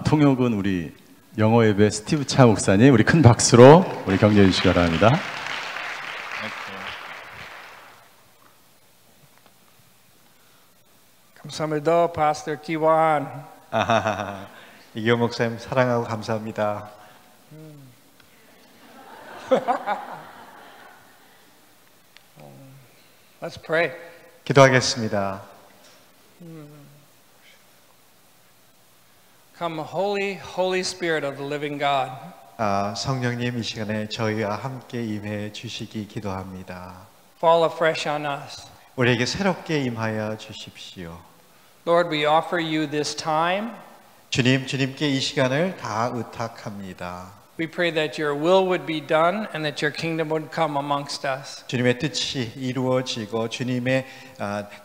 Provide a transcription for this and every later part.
통역은 우리 영어 예배 스티브 차 목사님, 우리 큰 박수로 우리 격려해 주시기 바랍니다. 감사합니다, Pastor Kiwan. 이기원 목사님 사랑하고 감사합니다. Let's pray. 기도하겠습니다. Come, Holy Spirit of the living God. 성령님 이 시간에 저희와 함께 임해 주시기 기도합니다. Fall afresh on us. 우리에게 새롭게 임하여 주십시오. Lord, we offer you this time. 주님께 이 시간을 다 의탁합니다. We pray that your will would be done and that your kingdom would come amongst us. 주님의 뜻이 이루어지고 주님의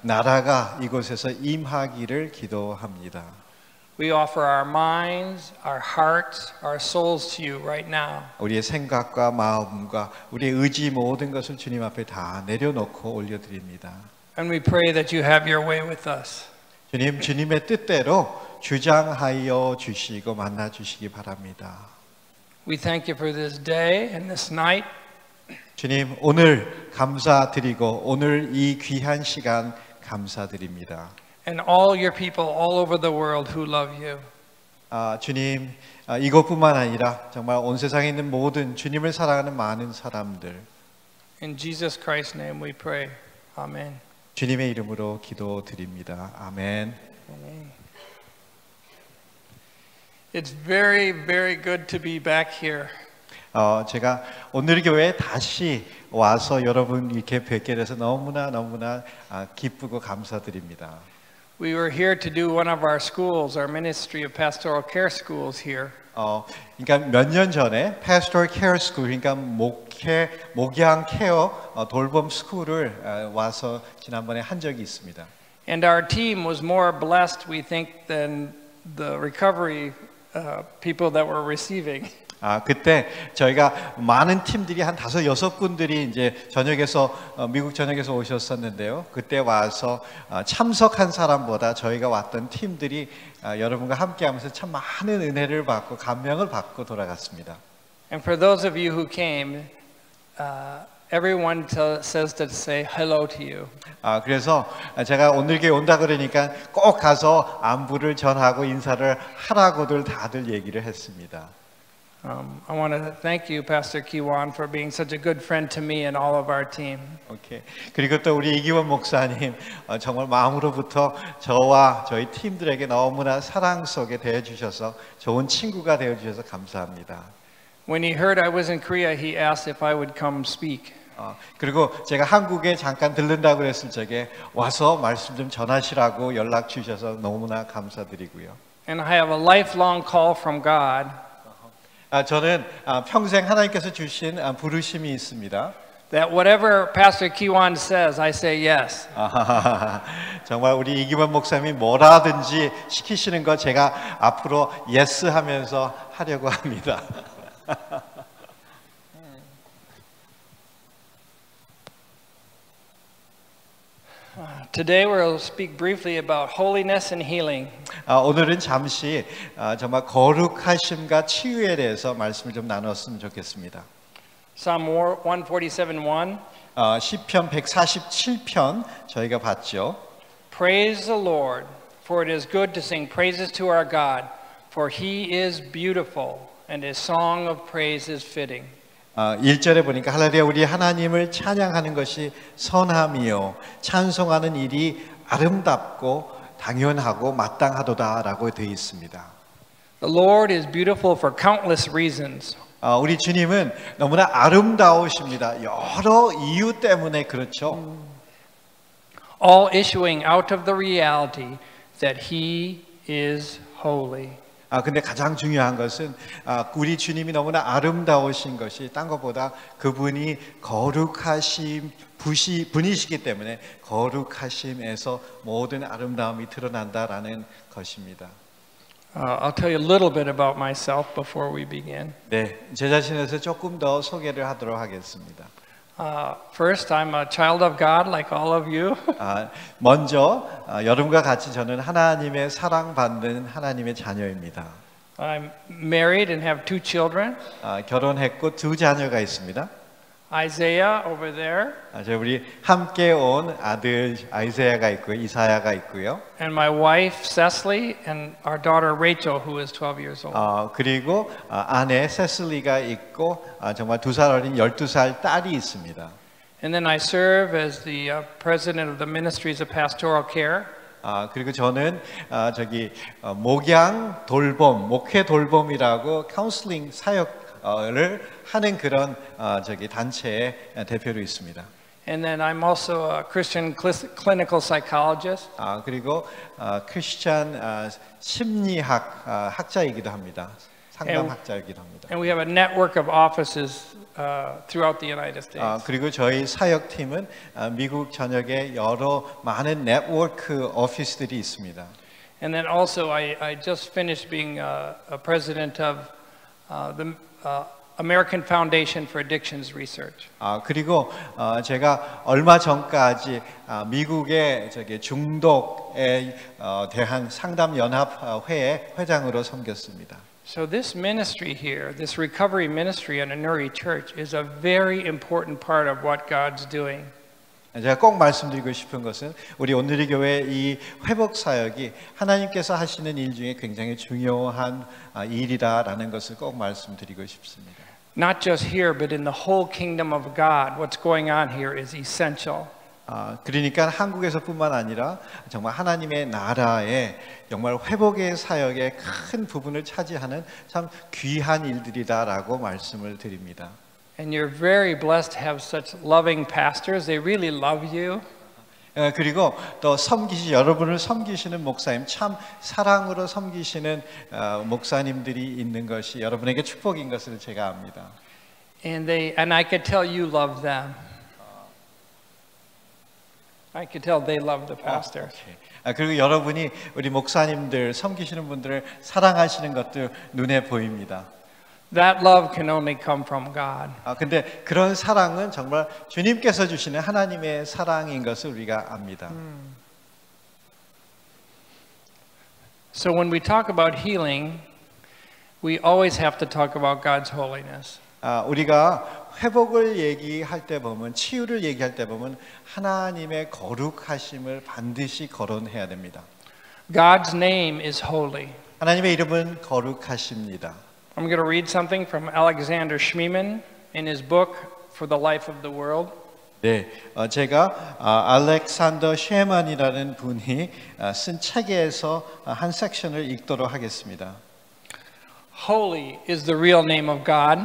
나라가 이곳에서 임하기를 기도합니다. We offer our minds, our hearts, our souls to you right now. 우리의 생각과 마음과 우리의 의지 모든 것을 주님 앞에 다 내려놓고 올려드립니다. And we pray that you have your way with us. 주님의 뜻대로 주장하여 주시고 만나 주시기 바랍니다. We thank you for this day and this night. 주님, 오늘 감사드리고 오늘 이 귀한 시간 감사드립니다. And all your people all over the world who love you. 주님, 이것뿐만 아니라 정말 온 세상에 있는 모든 주님을 사랑하는 많은 사람들. In Jesus Christ's name we pray. Amen. 주님의 이름으로 기도드립니다. 아멘. Amen. It's very, very good to be back here. 제가 오늘 교회에 다시 와서 여러분 이렇게 뵙게 돼서 너무나 기쁘고 감사드립니다. We were here to do one of our schools, our Ministry of Pastoral Care schools here. 그러니까 몇 년 전에 Pastoral Care School, 그러니까 목양 케어 돌봄 스쿨을 와서 지난번에 한 적이 있습니다. And our team was more blessed, we think, than the recovery people that were receiving. 그때 저희가 많은 팀들이 한 5-6군들이 이제 미국 전역에서 오셨었는데요. 그때 와서 참석한 사람보다 저희가 왔던 팀들이 여러분과 함께하면서 참 많은 은혜를 받고 감명을 받고 돌아갔습니다. And for those of you who came, everyone says to say hello to you. 그래서 제가 오늘 교회 온다 그러니까 꼭 가서 안부를 전하고 인사를 하라고들 다들 얘기를 했습니다. I want to thank you, Pastor Kiwan, for being such a good friend to me and all of our team. 오케이. 그리고 또 우리 이기원 목사님 정말 마음으로부터 저와 저희 팀들에게 너무나 사랑 속에 대해주셔서 좋은 친구가 되어주셔서 감사합니다. When he heard I was in Korea, he asked if I would come speak. 그리고 제가 한국에 잠깐 들른다고 그랬을 적에 와서 말씀 좀 전하시라고 연락 주셔서 너무나 감사드리고요. And I have a lifelong call from God. 저는 평생 하나님께서 주신 부르심이 있습니다. That whatever Pastor Kiwan says, I say yes. 정말 우리 이기원 목사님이 뭐라든지 시키시는 거 제가 앞으로 yes 하면서 하려고 합니다. Today we'll speak briefly about holiness and healing. 오늘은 잠시 정말 거룩하심과 치유에 대해서 말씀을 좀 나눴으면 좋겠습니다. Psalm 147:1. 시편 147편 저희가 봤죠. Praise the Lord, for it is good to sing praises to our God, for He is beautiful, and His song of praise is fitting. 1절에 보니까 할렐루야 우리 하나님을 찬양하는 것이 선함이요 찬송하는 일이 아름답고 당연하고 마땅하도다라고 되어 있습니다. The Lord is beautiful for countless reasons. 우리 주님은 너무나 아름다우십니다. 여러 이유 때문에 그렇죠. All issuing out of the reality that He is holy. 근데 가장 중요한 것은 우리 주님이 너무나 아름다우신 것이 딴 것보다 그분이 거룩하신 분이시기 때문에 거룩하심에서 모든 아름다움이 드러난다라는 것입니다. I'll tell you a little bit about myself before we begin. 네, 제 자신에서 조금 더 소개를 하도록 하겠습니다. First, I'm a child of God like all of you. 먼저 여러분과 같이 저는 하나님의 사랑받는 하나님의 자녀입니다. I'm married and have 2 children. 결혼했고 2 자녀가 있습니다. Isaiah over there. 우리 함께 온 아들 아이사야가 있고요, 이사야가 있고요. And my wife Cecily and our daughter Rachel, who is 12 years old. 그리고 아내 세슬리가 있고 정말 2살 어린 12살 딸이 있습니다. And then I serve as the president of the Ministries of Pastoral Care. 그리고 저는 목양 돌봄, 목회 돌봄이라고 카운슬링 사역을 하는 그런 단체의 대표로 있습니다. And then I'm also a Christian clinical psychologist. 그리고 크리스찬 심리학 학자이기도 합니다. 상담학자이기도 합니다. And we have a network of offices throughout the United States. 그리고 저희 사역팀은 미국 전역에 여러 많은 네트워크 오피스들이 있습니다. And then also I just finished being a president of the American Foundation for Addictions Research. 그리고 제가 얼마 전까지 미국의 중독에 대한 상담 연합 회의 회장으로 섬겼습니다. So this ministry here, this recovery ministry in Anuri Church is a very important part of what God's doing. 제가 꼭 말씀드리고 싶은 것은 우리 온누리 교회 이 회복 사역이 하나님께서 하시는 일 중에 굉장히 중요한 일이다라는 것을 꼭 말씀드리고 싶습니다. Not just here, but in the whole kingdom of God, what's going on here is essential. 그러니까 한국에서뿐만 아니라 정말 하나님의 나라에 정말 회복의 사역의 큰 부분을 차지하는 참 귀한 일들이다라고 말씀을 드립니다. And you're very blessed to have such loving pastors. They really love you. 그리고 또 여러분을 섬기시는 목사님, 참 사랑으로 섬기시는 목사님들이 있는 것이 여러분에게 축복인 것을 제가 압니다. And I could tell you love them. I could tell they love the pastors. 그리고 여러분이 우리 목사님들, 섬기시는 분들을 사랑하시는 것도 눈에 보입니다. That love can only come from God. 근데 그런 사랑은 정말 주님께서 주시는 하나님의 사랑인 것을 우리가 압니다. So when we talk about healing, we always have to talk about God's holiness. 우리가 회복을 얘기할 때 보면, 치유를 얘기할 때 보면 하나님의 거룩하심을 반드시 거론해야 됩니다. God's name is holy. 하나님의 이름은 거룩하십니다. I'm going to read something from Alexander Schmemann in his book For the Life of the World. 네, 제가 알렉산더 쉐만이라는 분이 쓴 책에서 한 섹션을 읽도록 하겠습니다. Holy is the real name of God.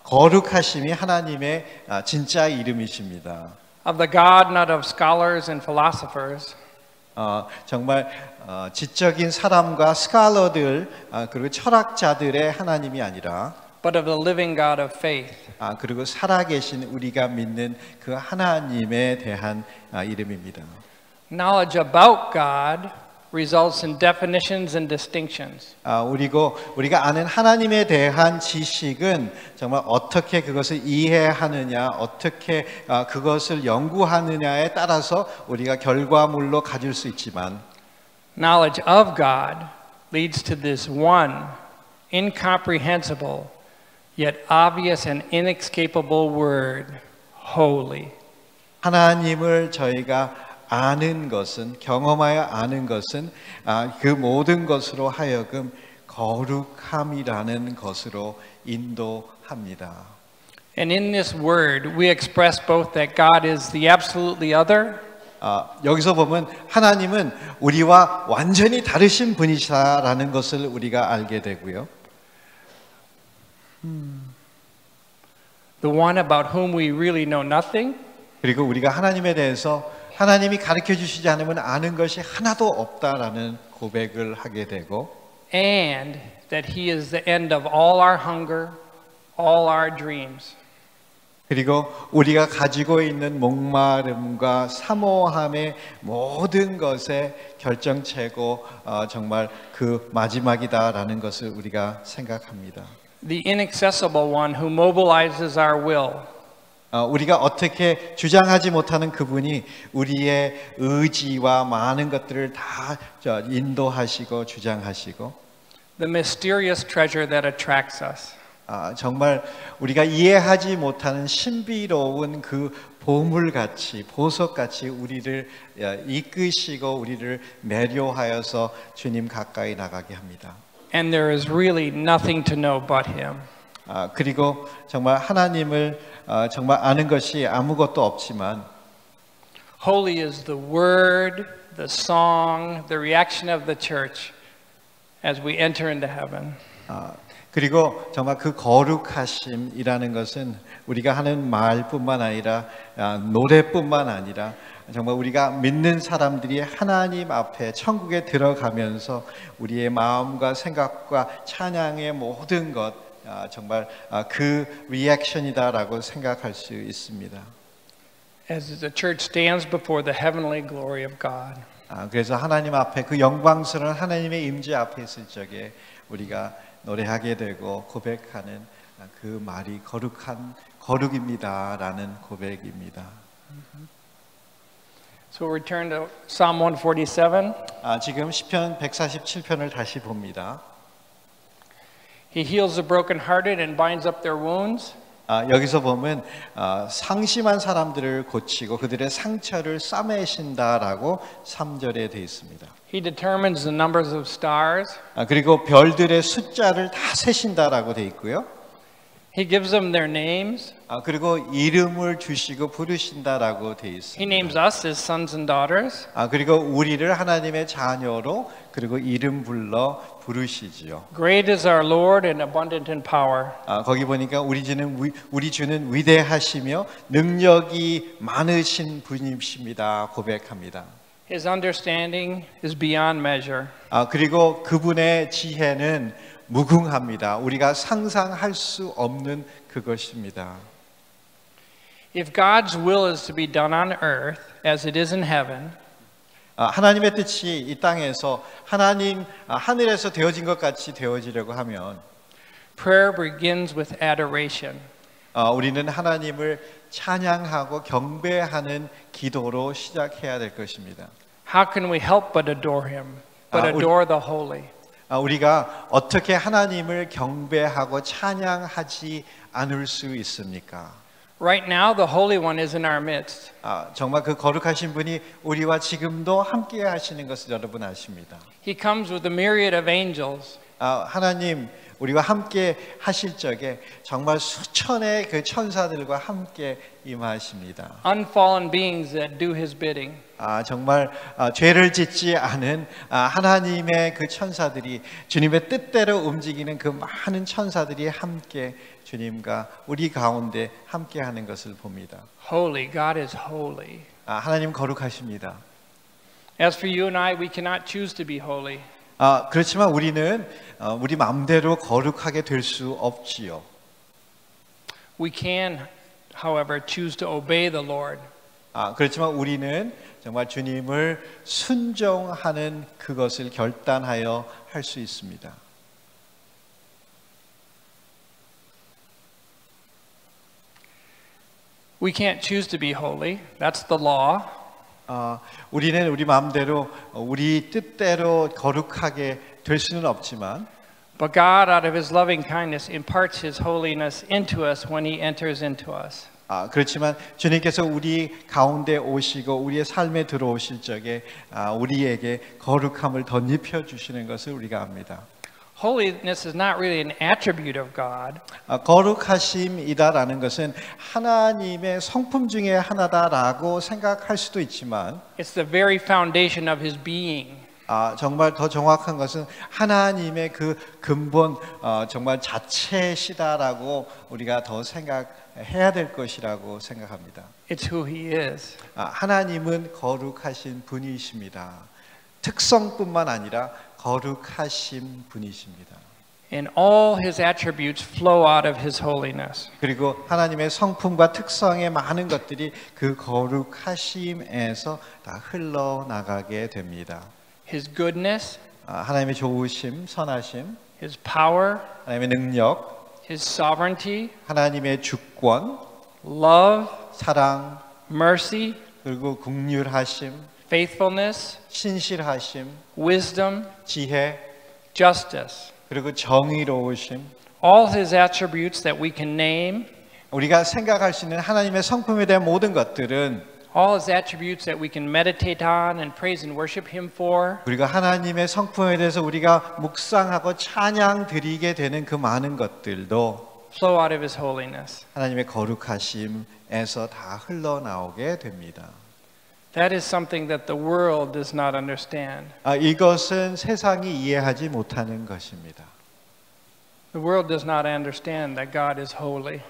거룩하심이 하나님의 진짜 이름이십니다. Of the God not of scholars and philosophers. 정말 지적인 사람과 스칼러들 그리고 철학자들의 하나님이 아니라 but of the living God of faith. 그리고 살아계신 우리가 믿는 그 하나님에 대한 이름입니다. Knowledge about God results in definitions and distinctions. 우리가 아는 하나님에 대한 지식은 정말 어떻게 그것을 이해하느냐, 어떻게 그것을 연구하느냐에 따라서 우리가 결과물로 가질 수 있지만 knowledge of God leads to this one incomprehensible yet obvious and inescapable word, holy. 하나님을 저희가 아는 것은, 경험하여 아는 것은 그 모든 것으로 하여금 거룩함이라는 것으로 인도합니다. And in this word we express both that God is the absolutely other. 여기서 보면 하나님은 우리와 완전히 다르신 분이시라는 것을 우리가 알게 되고요. The one about whom we really know nothing. 그리고 우리가 하나님에 대해서 하나님이 가르쳐 주시지 않으면 아는 것이 하나도 없다라는 고백을 하게 되고 and that he is the end of all our hunger, all our dreams. 그리고 우리가 가지고 있는 목마름과 사모함의 모든 것의 결정체고 정말 그 마지막이다라는 것을 우리가 생각합니다. The inaccessible one who mobilizes our will. 우리가 어떻게 주장하지 못하는 그분이 우리의 의지와 많은 것들을 다 인도하시고 주장하시고 the mysterious treasure that attracts us. 정말 우리가 이해하지 못하는 신비로운 그 보물같이 보석같이 우리를 이끄시고 우리를 매료하여서 주님 가까이 나가게 합니다. And there is really nothing to know but Him. 그리고 정말 하나님을 정말 아는 것이 아무것도 없지만 Holy is the word, the song, the reaction of the church as we enter into heaven. 그리고 정말 그 거룩하심이라는 것은 우리가 하는 말뿐만 아니라 노래뿐만 아니라 정말 우리가 믿는 사람들이 하나님 앞에 천국에 들어가면서 우리의 마음과 생각과 찬양의 모든 것 정말 그 리액션이다라고 생각할 수 있습니다. As the church stands before the heavenly glory of God. 그래서 하나님 앞에 그 영광스러운 하나님의 임재 앞에 있을 적에 우리가 노래하게 되고 고백하는 그 말이 거룩입니다라는 고백입니다. So we'll return to Psalm 147. 지금 시편 147편을 다시 봅니다. He heals the brokenhearted and binds up their wounds. 여기서 보면 상심한 사람들을 고치고 그들의 상처를 싸매신다라고 3절에 되어 있습니다. He determines the numbers of stars. 그리고 별들의 숫자를 다 세신다라고 되어 있고요. He gives them their names. 그리고 이름을 주시고 부르신다라고 되어 He 있습니다. names us as sons and daughters. 그리고 우리를 하나님의 자녀로 그리고 이름 불러 부르시지요. Great is our Lord and abundant in power. 거기 보니까 우리 주는 위대하시며 능력이 많으신 분이십니다. 고백합니다. His understanding is beyond measure. 그리고 그분의 지혜는 무궁합니다. 우리가 상상할 수 없는 그것입니다. If God's will is to be done on earth as it is in heaven, 하나님의 뜻이 이 땅에서 하늘에서 되어진 것 같이 되어지려고 하면 prayer begins with adoration. 우리는 하나님을 찬양하고 경배하는 기도로 시작해야 될 것입니다. How can we help but adore Him, but adore the holy? 우리가 어떻게 하나님을 경배하고 찬양하지 않을 수 있습니까? Right now, the Holy One is in our midst. 정말 그 거룩하신 분이 우리와 지금도 함께 하시는 것을 여러분 아십니다. He comes with a myriad of angels. 하나님 우리와 함께 하실 적에 정말 수천의 그 천사들과 함께 임하십니다. Unfallen beings that do His bidding. 정말 죄를 짓지 않은 하나님의 그 천사들이 주님의 뜻대로 움직이는 그 많은 천사들이 함께 주님과 우리 가운데 함께 하는 것을 봅니다. Holy, God is holy. 하나님 거룩하십니다. As for you and I, we cannot choose to be holy. 그렇지만 우리는 우리 마음대로 거룩하게 될 수 없지요. We can, however, choose to obey the Lord. 그렇지만 우리는 정말 주님을 순종하는 그것을 결단하여 할 수 있습니다. We can't choose to be holy. That's the law. 우리는 우리 마음대로 우리 뜻대로 거룩하게 될 수는 없지만 But God, out of His loving kindness, imparts His holiness into us when He enters into us. 그렇지만 주님께서 우리 가운데 오시고 우리의 삶에 들어오실 적에 우리에게 거룩함을 덧입혀 주시는 것을 우리가 압니다. Holiness is not really an attribute of God. 거룩하심이다라는 것은 하나님의 성품 중에 하나다라고 생각할 수도 있지만 It's the very foundation of His being. 정말 더 정확한 것은 하나님의 그 근본 정말 자체시다라고 우리가 더 생각해야 될 것이라고 생각합니다. It's who He is. 하나님은 거룩하신 분이십니다. 특성뿐만 아니라 거룩하신 분이십니다. And all His attributes flow out of His holiness. 그리고 하나님의 성품과 특성의 많은 것들이 그 거룩하심에서 다 흘러나가게 됩니다. His goodness, 하나님의 좋으심, 선하심, His power, 하나님의 능력, His sovereignty, 하나님의 주권, love, 사랑, mercy, 그리고 긍휼하심, faithfulness, 신실하심, wisdom, 지혜, justice. 그리고 정의로우심. All his attributes that we can name, 우리가 생각할 수 있는 하나님의 성품에 대한 모든 것들은 all his attributes that we can meditate on and praise and worship him for, 우리가 하나님의 성품에 대해서 우리가 묵상하고 찬양 드리게 되는 그 많은 것들도 flow out of his holiness. 하나님의 거룩하심에서 다 흘러나오게 됩니다. That is something that the world does not understand. 이것은 세상이 이해하지 못하는 것입니다. The world does not understand that God is holy.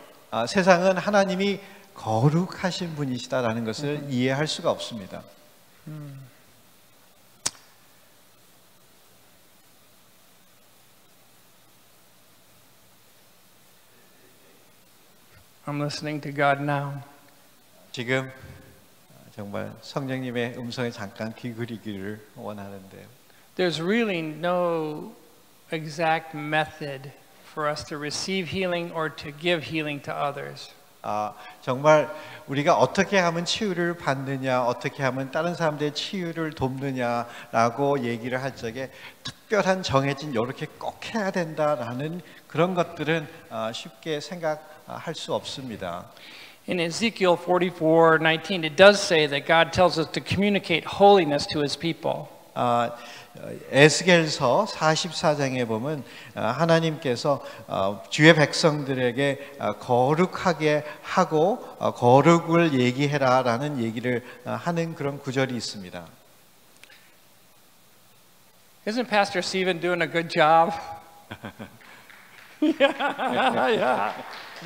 세상은 하나님이 거룩하신 분이시다라는 것을 이해할 수가 없습니다. I'm listening to God now. 지금 정말 성령님의 음성에 잠깐 귀 기울이기를 원하는데요. There's really no exact method for us to receive healing or to give healing to others. 정말 우리가 어떻게 하면 치유를 받느냐, 어떻게 하면 다른 사람들의 치유를 돕느냐라고 얘기를 할 적에 특별한 정해진 이렇게 꼭 해야 된다라는 그런 것들은 쉽게 생각할 수 없습니다. In Ezekiel 44:19, it does say that God tells us to communicate holiness to his people. 에스겔서 44장에 보면 하나님께서 주의 백성들에게 거룩하게 하고 거룩을 얘기해라라는 얘기를 하는 그런 구절이 있습니다. Isn't Pastor Stephen doing a good job? yeah.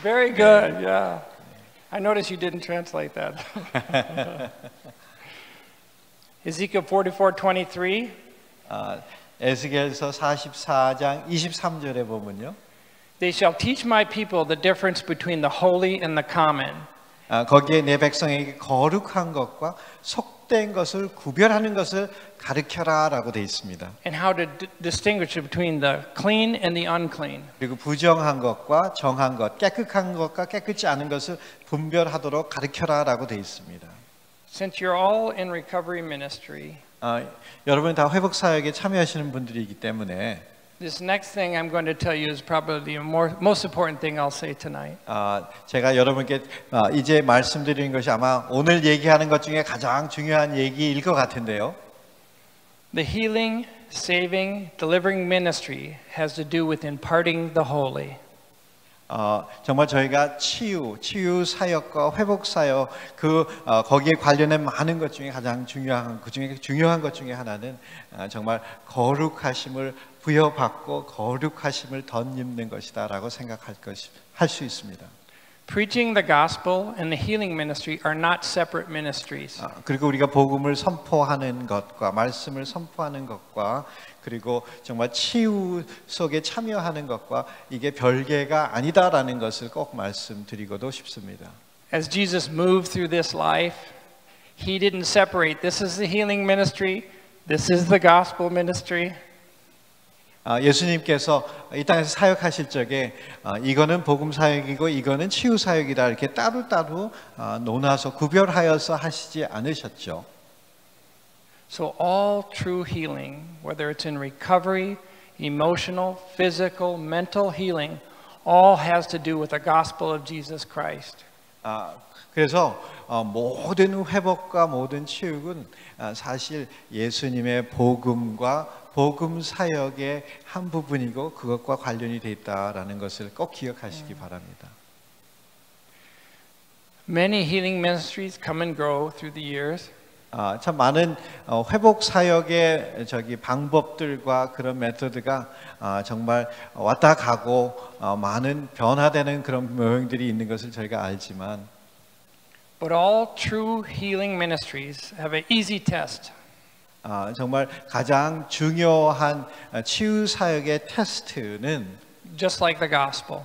Very good. Yeah. I noticed you didn't translate that. Ezekiel 44:23. 에스겔서 44장 23절에 보면요. They shall teach my people the difference between the holy and the common. 거기에 내 백성에게 거룩한 것과 속된 것을 구별하는 것을 가르쳐라라고 돼 있습니다. And how to distinguish between the clean and the unclean. 그리고 부정한 것과 정한 것, 깨끗한 것과 깨끗지 않은 것을 분별하도록 가르쳐라라고 돼 있습니다. Since you're all in recovery ministry, 여러분 다 회복 사역에 참여하시는 분들이기 때문에 this next thing I'm going to tell you is probably the most important thing I'll say tonight. 제가 여러분께 이제 말씀드리는 것이 아마 오늘 얘기하는 것 중에 가장 중요한 얘기일 것 같은데요. The healing, saving, delivering ministry has to do with imparting the holy. 정말 저희가 치유 사역과 회복 사역 거기에 관련된 많은 것 중에 가장 중요한 것 중에 하나는 정말 거룩하심을 부여받고 거룩하심을 덧입는 것이다라고 할 수 있습니다. Preaching the gospel and the healing ministry are not separate ministries. 그리고 우리가 복음을 선포하는 것과 말씀을 선포하는 것과 그리고 정말 치유 속에 참여하는 것과 이게 별개가 아니다라는 것을 꼭 말씀드리고도 싶습니다. As Jesus moved through this life, he didn't separate. This is the healing ministry. This is the gospel ministry. 예수님께서 이 땅에서 사역하실 적에 이거는 복음 사역이고 이거는 치유 사역이다 이렇게 따로따로 논하서 구별하여서 하시지 않으셨죠. So all true healing, whether it's in recovery, emotional, physical, mental healing, all has to do with the gospel of Jesus Christ. 그래서 모든 회복과 모든 치유는 사실 예수님의 복음과 복음 사역의 한 부분이고 그것과 관련이 돼 있다라는 것을 꼭 기억하시기 바랍니다. Many healing ministries come and grow through the years. 참 많은 회복 사역의 방법들과 그런 메소드가 정말 왔다 가고 많은 변화되는 그런 모형들이 있는 것을 저희가 알지만 But all true healing ministries have an easy test. 정말 가장 중요한 치유 사역의 테스트는 Just like the gospel.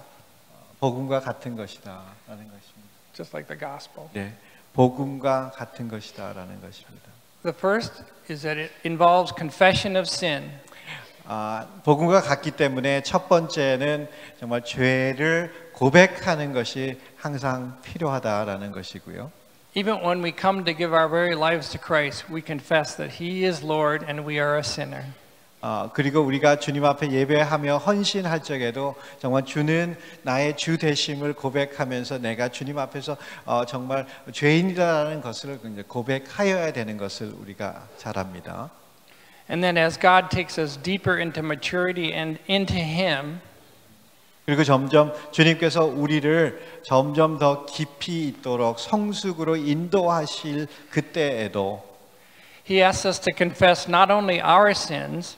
복음과 같은 것이다라는 것입니다. Just like the gospel. 네, 복음과 같은 것이다라는 것입니다. The first is that it involves confession of sin. 복음과 같기 때문에 첫 번째는 정말 죄를 고백하는 것이 항상 필요하다라는 것이고요. Even when we come to give our very lives to Christ, we confess that He is Lord and we are a sinner. 그리고 우리가 주님 앞에 예배하며 헌신할 적에도 정말 주는 나의 주 되심을 고백하면서 내가 주님 앞에서 정말 죄인이라는 것을 고백하여야 되는 것을 우리가 잘 압니다. And then as God takes us deeper into maturity and into Him, 그리고 점점 주님께서 우리를 점점 더 깊이 있도록 성숙으로 인도하실 그때에도 He asks us to confess not only our sins,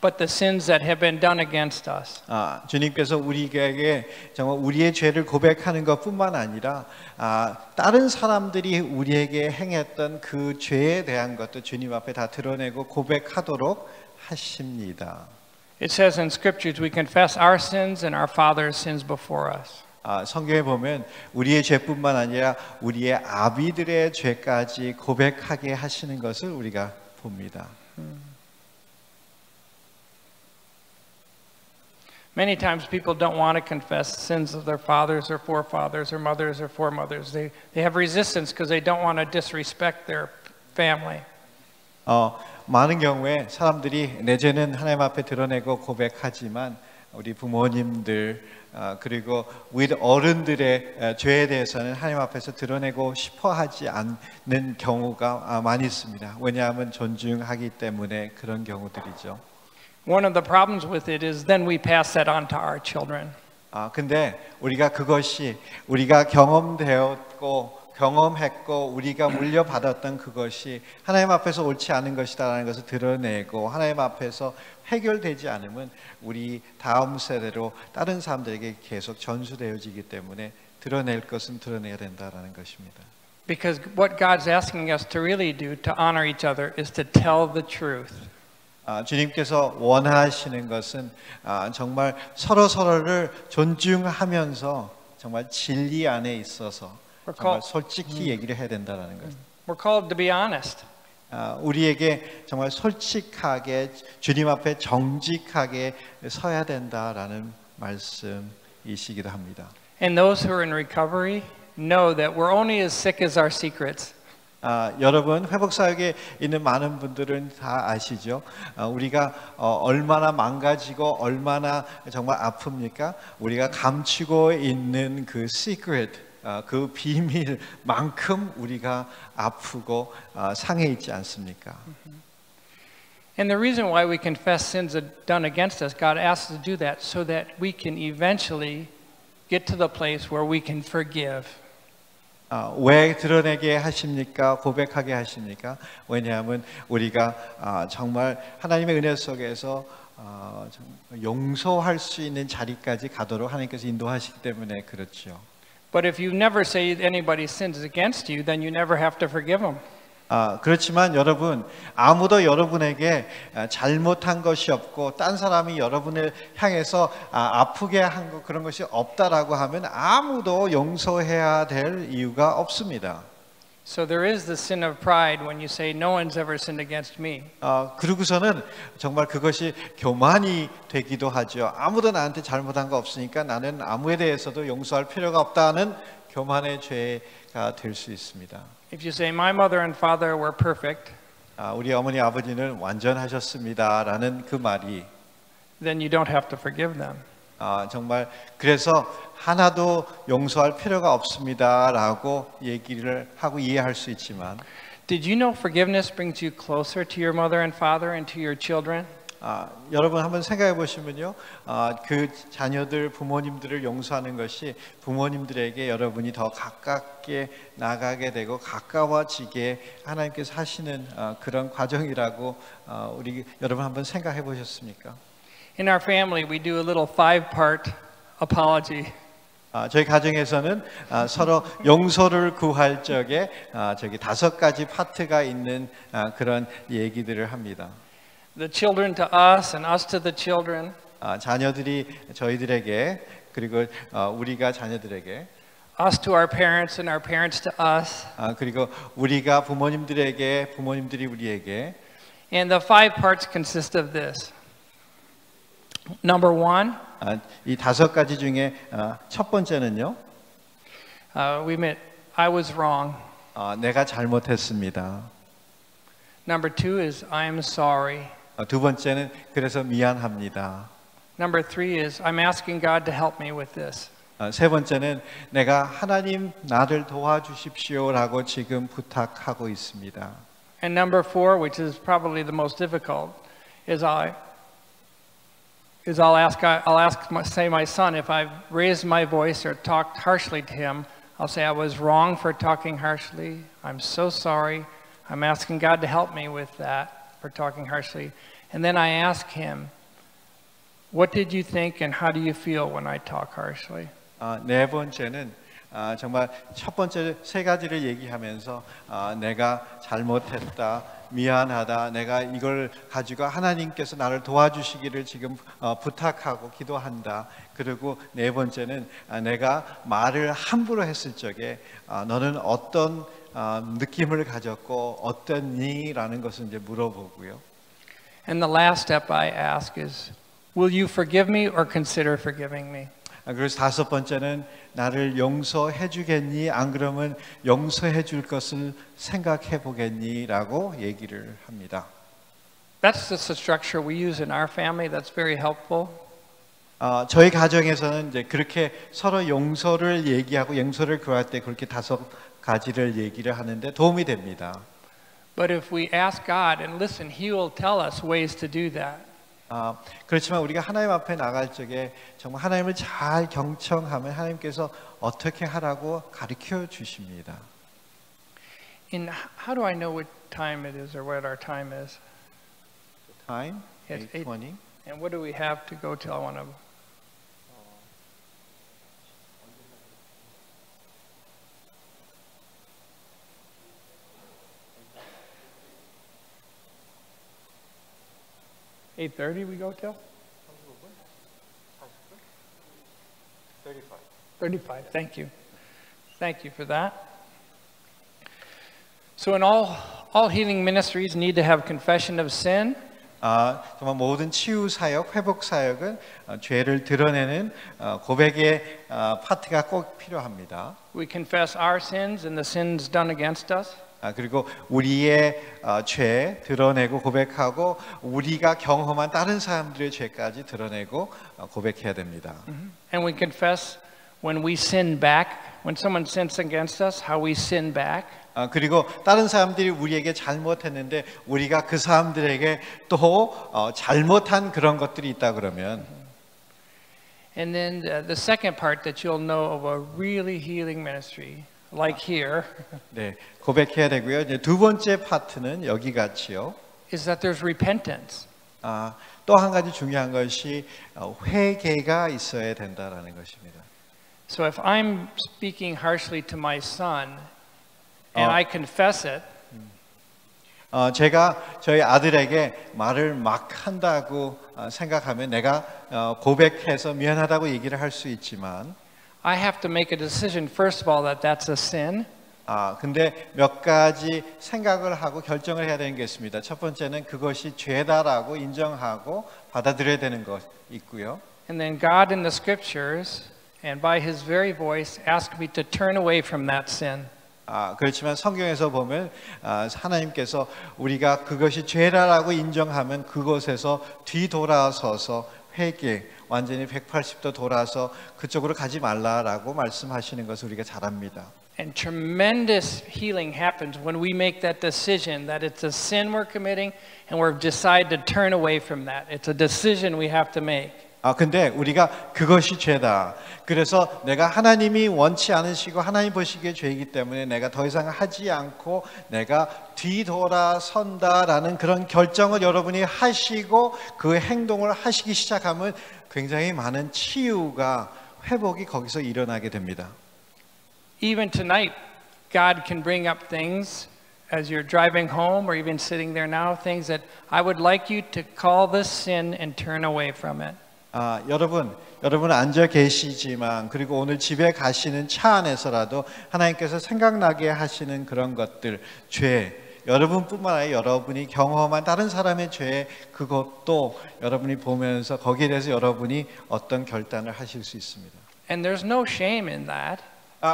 but the sins that have been done against us. 주님께서 우리에게 정말 우리의 죄를 고백하는 것뿐만 아니라 다른 사람들이 우리에게 행했던 그 죄에 대한 것도 주님 앞에 다 드러내고 고백하도록 하십니다. It says in scriptures we confess our sins and our father's sins before us. 성경에 보면 우리의 죄뿐만 아니라 우리의 아비들의 죄까지 고백하게 하시는 것을 우리가 봅니다. Many times people don't want to confess sins of their fathers or forefathers or mothers or foremothers. They have resistance because they don't want to disrespect their family. 많은 경우에 사람들이 내 죄는 하나님 앞에 드러내고 고백하지만 우리 부모님들 그리고 우리 어른들의 죄에 대해서는 하나님 앞에서 드러내고 싶어하지 않는 경우가 많이 있습니다. 왜냐하면 존중하기 때문에 그런 경우들이죠. One of the problems with it is then we pass that on to our children. 근데 우리가 그것이 우리가 경험했고 우리가 물려받았던 그것이 하나님 앞에서 옳지 않은 것이다라는 것을 드러내고 하나님 앞에서 해결되지 않으면 우리 다음 세대로 다른 사람들에게 계속 전수되어지기 때문에 드러낼 것은 드러내야 된다라는 것입니다. Because what God's asking us to really do to honor each other is to tell the truth. 주님께서 원하시는 것은 정말 서로를 존중하면서 정말 진리 안에 있어서 정말 솔직히 얘기를 해야 된다는 것. We're called to be honest. 우리에게 정말 솔직하게 주님 앞에 정직하게 서야 된다라는 말씀이시기도 합니다. And those who are in recovery know that we're only as sick as our secrets. 여러분 회복사역에 있는 많은 분들은 다 아시죠? 우리가 얼마나 망가지고 얼마나 정말 아픕니까? 우리가 감추고 있는 그 시크릿, 그 비밀만큼 우리가 아프고 상해 있지 않습니까? And the reason why we confess sins done against us, God asks us to do that so that we can eventually get to the place where we can forgive. 왜 드러내게 하십니까? 고백하게 하십니까? 왜냐하면 우리가 정말 하나님의 은혜 속에서 용서할 수 있는 자리까지 가도록 하나님께서 인도하시기 때문에 그렇죠. But if you never say anybody sins against you, then you never have to forgive them. 그렇지만 여러분 아무도 여러분에게 잘못한 것이 없고 딴 사람이 여러분을 향해서 아프게 한 것 그런 것이 없다라고 하면 아무도 용서해야 될 이유가 없습니다. So there is the sin of pride when you say no one's ever sinned against me. 그러고서는 정말 그것이 교만이 되기도 하죠. 아무도 나한테 잘못한 거 없으니까 나는 아무에 대해서도 용서할 필요가 없다는 교만의 죄가 될 수 있습니다. If you say my mother and father were perfect, 우리 어머니 아버지는 완전하셨습니다라는 그 말이 then you don't have to forgive them. 정말 그래서 하나도 용서할 필요가 없습니다라고 얘기를 하고 이해할 수 있지만 Did you know forgiveness brings you closer to your mother and father and to your children? 여러분 한번 생각해 보시면요, 그 자녀들 부모님들을 용서하는 것이 부모님들에게 여러분이 더 가깝게 나가게 되고 가까워지게 하나님께서 하시는 그런 과정이라고 우리 여러분 한번 생각해 보셨습니까? In our family, we do a little 5-part apology. 저희 가정에서는 서로 용서를 구할 적에 저기 5가지 파트가 있는 그런 얘기들을 합니다. The children to us and us to the children. 자녀들이 저희들에게 그리고 우리가 자녀들에게 Us to our parents and our parents to us. 그리고 우리가 부모님들에게 부모님들이 우리에게. And the 5 parts consist of this. Number 1. 이 5가지 중에 첫 번째는요. We admit, I was wrong. 내가 잘못했습니다. Number 2 is, I am sorry. 두 번째는 그래서 미안합니다. Number 3 is, I'm asking God to help me with this. 세 번째는 내가 하나님 나를 도와주십시오라고 지금 부탁하고 있습니다. And number 4, which is probably the most difficult, is I'll say my son, if I've raised my voice or talked harshly to him, I'll say I was wrong for talking harshly. I'm so sorry. I'm asking God to help me with that, for talking harshly. And then I ask him, what did you think and how do you feel when I talk harshly? 네 번째는 정말 첫 번째 세 가지를 얘기하면서 내가 잘못했다, 미안하다, 내가 이걸 가지고 하나님께서 나를 도와주시기를 지금 부탁하고 기도한다. 그리고 네 번째는 내가 말을 함부로 했을 적에 너는 어떤 느낌을 가졌고 어땠니?라는 것을 이제 물어보고요. And the last step I ask is, will you forgive me or consider forgiving me? 그래서 다섯 번째는 나를 용서해 주겠니? 안 그러면 용서해 줄 것을 생각해 보겠니?라고 얘기를 합니다. That's just the structure we use in our family. That's very helpful. 저희 가정에서는 이제 그렇게 서로 용서를 얘기하고 용서를 구할 때 그렇게 다섯 가지를 얘기를 하는데 도움이 됩니다. But if we ask God and listen, He will tell us ways to do that. 그렇지만 우리가 하나님 앞에 나갈 적에 정말 하나님을 잘 경청하면 하나님께서 어떻게 하라고 가르쳐 주십니다. How do I know what time it is or what our time is? Time? Yes, 8:20. And what do we have to go till? I want to. (8:30) we go till? 35. 35. Thank you. Thank you for that. So in all healing ministries need to have confession of sin. 정말 모든 치유 사역, 회복 사역은 죄를 드러내는 고백의 파트가 꼭 필요합니다. We confess our sins and the sins done against us. 그리고 우리의 죄 드러내고 고백하고 우리가 경험한 다른 사람들의 죄까지 드러내고 고백해야 됩니다. And we confess when we sin back, when someone sins against us, how we sin back. 그리고 다른 사람들이 우리에게 잘못했는데 우리가 그 사람들에게 또 잘못한 그런 것들이 있다 그러면 And then the second part that you'll know of a really healing ministry, like here, 네, 고백해야 되고요. 이제 두 번째 파트는 여기 같이요. is that there's repentance. 또 한 가지 중요한 것이 회개가 있어야 된다라는 것입니다. So if I'm speaking harshly to my son and I confess it, 제가 저희 아들에게 말을 막 한다고 생각하면 내가 고백해서 미안하다고 얘기를 할 수 있지만 I have to make a decision first of all that that's a sin. 근데 몇 가지 생각을 하고 결정을 해야 되는 게 있습니다. 첫 번째는 그것이 죄다라고 인정하고 받아들여야 되는 것 있고요. And then God in the scriptures and by his very voice asked me to turn away from that sin. 그렇지만 성경에서 보면 하나님께서 우리가 그것이 죄라고 인정하면 그것에서 뒤돌아서서 회개, 완전히 180도 돌아서 그쪽으로 가지 말라라고 말씀하시는 것을 우리가 잘 압니다. And tremendous healing happens when we make that decision that it's a sin we're committing and we're decide to turn away from that. It's a decision we have to make. 근데 우리가 그것이 죄다. 그래서 내가 하나님이 원치 않으시고 하나님 보시기에 죄이기 때문에 내가 더 이상 하지 않고 내가 뒤돌아선다라는 그런 결정을 여러분이 하시고 그 행동을 하시기 시작하면 굉장히 많은 치유가 회복이 거기서 일어나게 됩니다. Even tonight, God can bring up things as you're driving home or even sitting there now, things that I would like you to call this sin and turn away from it. 여러분 앉아 계시지만 그리고 오늘 집에 가시는 차 안에서라도 하나님께서 생각나게 하시는 그런 것들, 죄, 여러분뿐만 아니라 여러분이 경험한 다른 사람의 죄, 그것도 여러분이 보면서 거기에 대해서 여러분이 어떤 결단을 하실 수 있습니다. And there's no shame in that.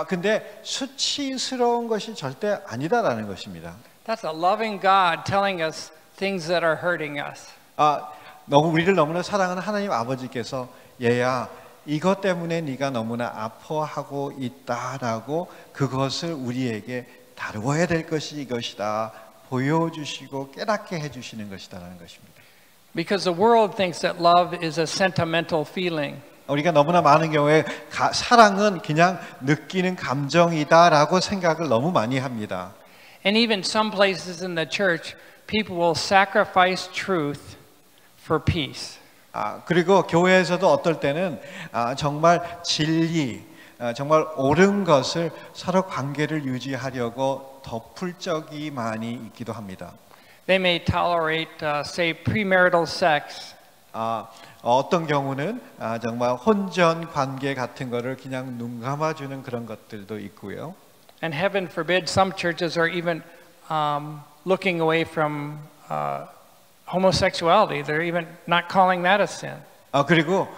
근데 수치스러운 것이 절대 아니다라는 것입니다. That's a loving God telling us things that are hurting us. 너무 우리를 너무나 사랑하는 하나님 아버지께서 얘야 이것 때문에 네가 너무나 아파하고 있다라고 그것을 우리에게 다루어야 될 것이 이것이다 보여주시고 깨닫게 해주시는 것이다라는 것입니다. Because the world thinks that love is a sentimental feeling. 우리가 너무나 많은 경우에 사랑은 그냥 느끼는 감정이다라고 생각을 너무 많이 합니다. And even some places in the church, people will sacrifice truth for peace. 그리고 교회에서도 어떨 때는 정말 진리, 정말 옳은 것을 서로 관계를 유지하려고 덮을 적이 많이 있기도 합니다. They may tolerate, say, premarital sex. 어떤 경우는 정말 혼전 관계 같은 거를 그냥 눈 감아주는 그런 것들도 있고요. And heaven forbid, some churches are even looking away from homosexuality. They're even not calling that a sin. 그리고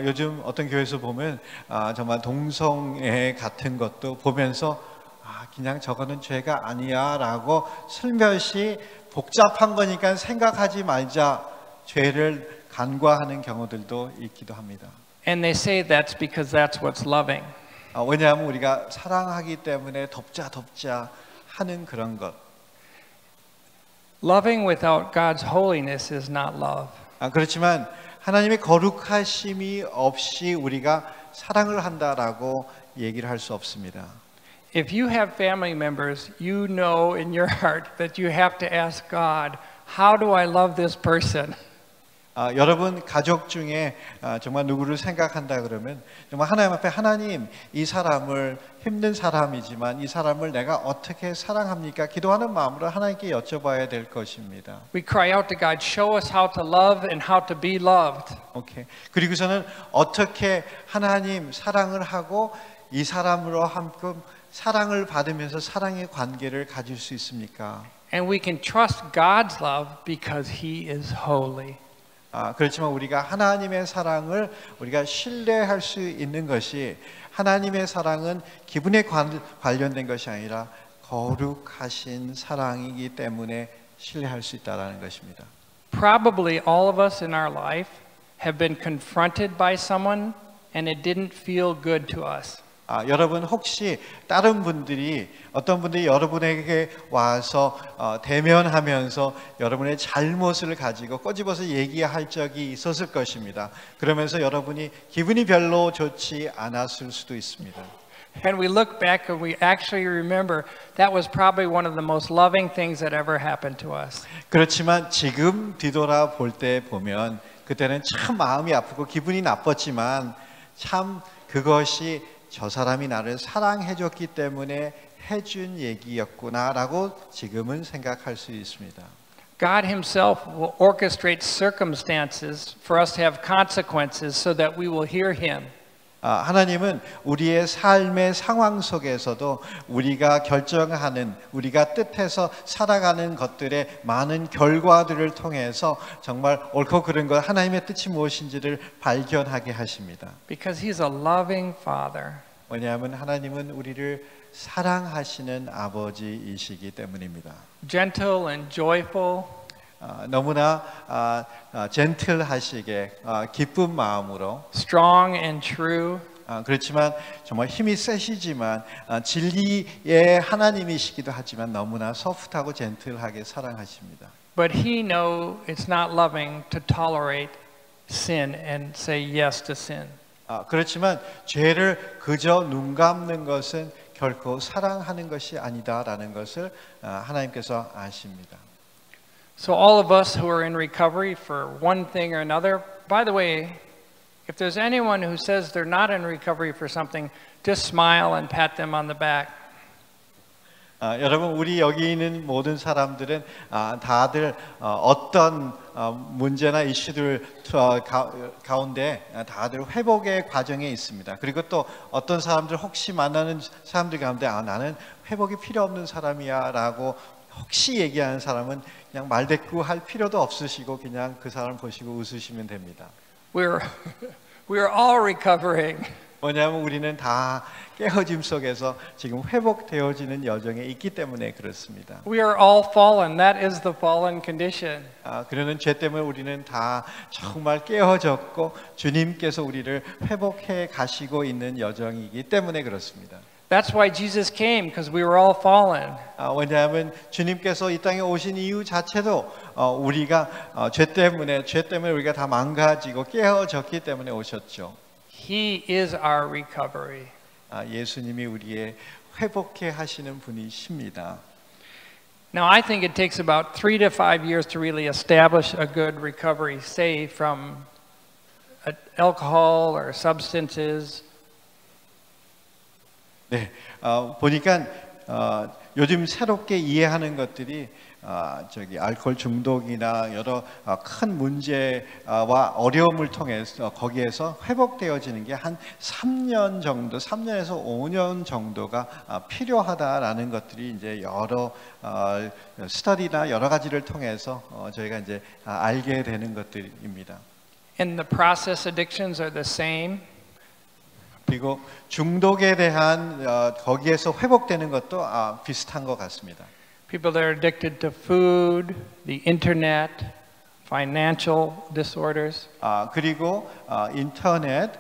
요즘 어떤 교회에서 보면 정말 동성애 같은 것도 보면서 그냥 저거는 죄가 아니야라고 슬며시 복잡한 거니까 생각하지 말자 죄를 간과하는 경우들도 있기도 합니다. And they say that's because that's what's loving. 왜냐하면 우리가 사랑하기 때문에 덮자 하는 그런 것. Loving without God's holiness is not love. 그렇지만 하나님의 거룩하심이 없이 우리가 사랑을 한다라고 얘기를 할 수 없습니다. If you have family members, you know in your heart that you have to ask God, how do I love this person? 여러분 가족 중에 정말 누구를 생각한다 그러면 정말 하나님 앞에 하나님 이 사람을 힘든 사람이지만 이 사람을 내가 어떻게 사랑합니까? 기도하는 마음으로 하나님께 여쭤봐야 될 것입니다. We cry out to God, show us how to love and how to be loved. 오케이. 그리고서는 어떻게 하나님 사랑을 하고 이 사람으로 함께 사랑을 받으면서 사랑의 관계를 가질 수 있습니까? And we can trust God's love because He is holy. 그렇지만 우리가 하나님의 사랑을 우리가 신뢰할 수 있는 것이 하나님의 사랑은 기분에 관련된 것이 아니라 거룩하신 사랑이기 때문에 신뢰할 수 있다는 것입니다. Probably all of us in our life have been confronted by someone and it didn't feel good to us. 여러분 혹시 다른 분들이 어떤 분들이 여러분에게 와서 대면하면서 여러분의 잘못을 가지고 꼬집어서 얘기할 적이 있었을 것입니다. 그러면서 여러분이 기분이 별로 좋지 않았을 수도 있습니다. And we look back and we actually remember that was probably one of the most loving things that ever happened to us. 그렇지만 지금 뒤돌아 볼 때 보면 그때는 참 마음이 아프고 기분이 나빴지만 참 그것이 저 사람이 나를 사랑해줬기 때문에 해준 얘기였구나라고 지금은 생각할 수 있습니다. God Himself will orchestrate circumstances for us to have consequences so that we will hear Him. 하나님은 우리의 삶의 상황 속에서도 우리가 결정하는 우리가 뜻해서 살아가는 것들의 많은 결과들을 통해서 정말 옳고 그른 것 하나님의 뜻이 무엇인지를 발견하게 하십니다. Because He's a loving Father. 왜냐하면 하나님은 우리를 사랑하시는 아버지이시기 때문입니다. Gentle and joyful. 너무나 젠틀하시게 기쁜 마음으로 Strong and true. 그렇지만 정말 힘이 세시지만 진리의 하나님이시기도 하지만 너무나 소프트하고 젠틀하게 사랑하십니다. But He knows it's not loving to tolerate sin and say yes to sin. 그렇지만 죄를 그저 눈 감는 것은 결코 사랑하는 것이 아니다라는 것을 하나님께서 아십니다. So all of us who are in recovery for one thing or another, by the way, if there's anyone who says they're not in recovery for something, just smile and pat them on the back. 여러분 우리 여기 있는 모든 사람들은 다들 어떤 문제나 이슈들 가운데 다들 회복의 과정에 있습니다. 그리고 또 어떤 사람들 혹시 만나는 사람들 가운데 나는 회복이 필요 없는 사람이야 라고 혹시 얘기하는 사람은 그냥 말대꾸할 필요도 없으시고 그냥 그 사람 보시고 웃으시면 됩니다. We're We are all recovering. 뭐냐면 우리는 다 깨어짐 속에서 지금 회복되어지는 여정에 있기 때문에 그렇습니다. We are all fallen. That is the fallen condition. 그러는 죄 때문에 우리는 다 정말 깨어졌고 주님께서 우리를 회복해 가시고 있는 여정이기 때문에 그렇습니다. That's why Jesus came, because we were all fallen. 왜냐하면 주님께서 이 땅에 오신 이유 자체도 우리가 죄 때문에 우리가 다 망가지고 깨어졌기 때문에 오셨죠. He is our recovery. 예수님이 우리의 회복해 하시는 분이십니다. Now, I think it takes about 3 to 5 years to really establish a good recovery, say from alcohol or substances. 네, 보니까 요즘 새롭게 이해하는 것들이 알코올 중독이나 여러 큰 문제와 어려움을 통해서 거기에서 회복되어지는 게 한 3년 정도, 3년에서 5년 정도가 필요하다라는 것들이 이제 여러 스터디나 여러 가지를 통해서 저희가 이제 알게 되는 것들입니다. And the process addictions are the same. 그리고 중독에 대한 거기에서 회복되는 것도 비슷한 것 같습니다. People that are addicted to food, the internet, financial disorders. 그리고 인터넷,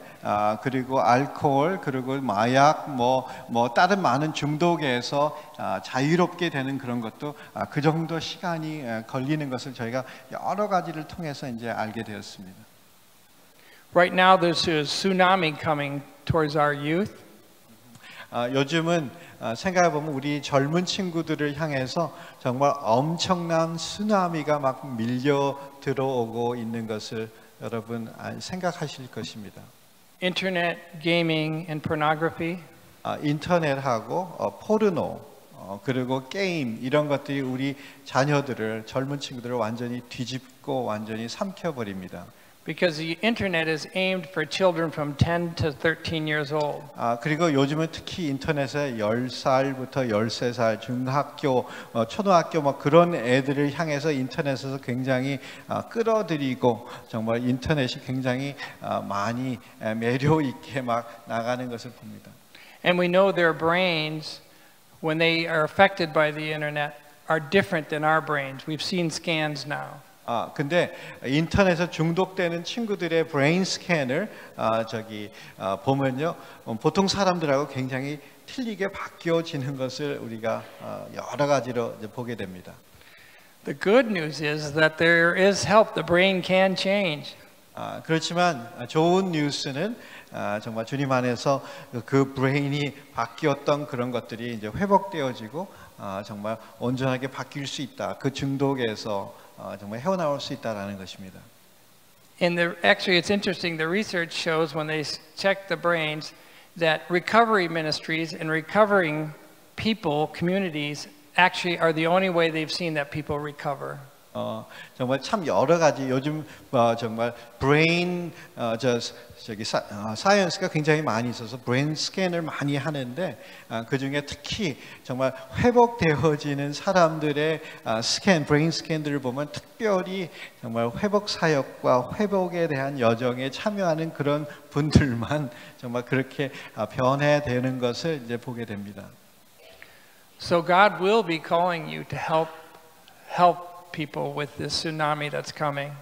그리고 알코올, 그리고 마약, 뭐 다른 많은 중독에서 자유롭게 되는 그런 것도 그 정도 시간이 걸리는 것을 저희가 여러 가지를 통해서 이제 알게 되었습니다. Right now, there's a tsunami coming towards our youth. 요즘은 생각해 보면 우리 젊은 친구들을 향해서 정말 엄청난 쓰나미가 막 밀려 들어오고 있는 것을 여러분 생각하실 것입니다. Internet, gaming, and pornography. 인터넷하고 포르노 그리고 게임 이런 것들이 우리 자녀들을 젊은 친구들을 완전히 뒤집고 완전히 삼켜버립니다. Because the internet is aimed for children from 10 to 13 years old. 그리고 요즘은 특히 인터넷에 10살부터 13살 중학교, 초등학교 뭐 그런 애들을 향해서 인터넷에서 굉장히 끌어들이고 정말 인터넷이 굉장히 많이 매력 있게 막 나가는 것을 봅니다. And we know their brains, when they are affected by the internet, are different than our brains. We've seen scans now. 근데 인터넷에 중독되는 친구들의 브레인 스캔을 보면요 보통 사람들하고 굉장히 틀리게 바뀌어지는 것을 우리가 여러 가지로 이제 보게 됩니다. The good news is that there is help. The brain can change. 그렇지만 좋은 뉴스는 정말 주님 안에서 그 브레인이 바뀌었던 그런 것들이 이제 회복되어지고 정말 온전하게 바뀔 수 있다. 그 중독에서 정말 헤어나올 수 있다라는 것입니다. And actually, it's interesting. The research shows when they check the brains that recovery ministries and recovering people, communities, actually are the only way they've seen that people recover. 정말 참 여러 가지 요즘 정말 브레인 사이언스가 굉장히 많이 있어서 브레인 스캔을 많이 하는데 그 중에 특히 정말 회복되어지는 사람들의 브레인 스캔들을 보면 특별히 정말 회복 사역과 회복에 대한 여정에 참여하는 그런 분들만 정말 그렇게 변해되는 것을 이제 보게 됩니다. So God will be calling you to help people with this tsunami that's coming.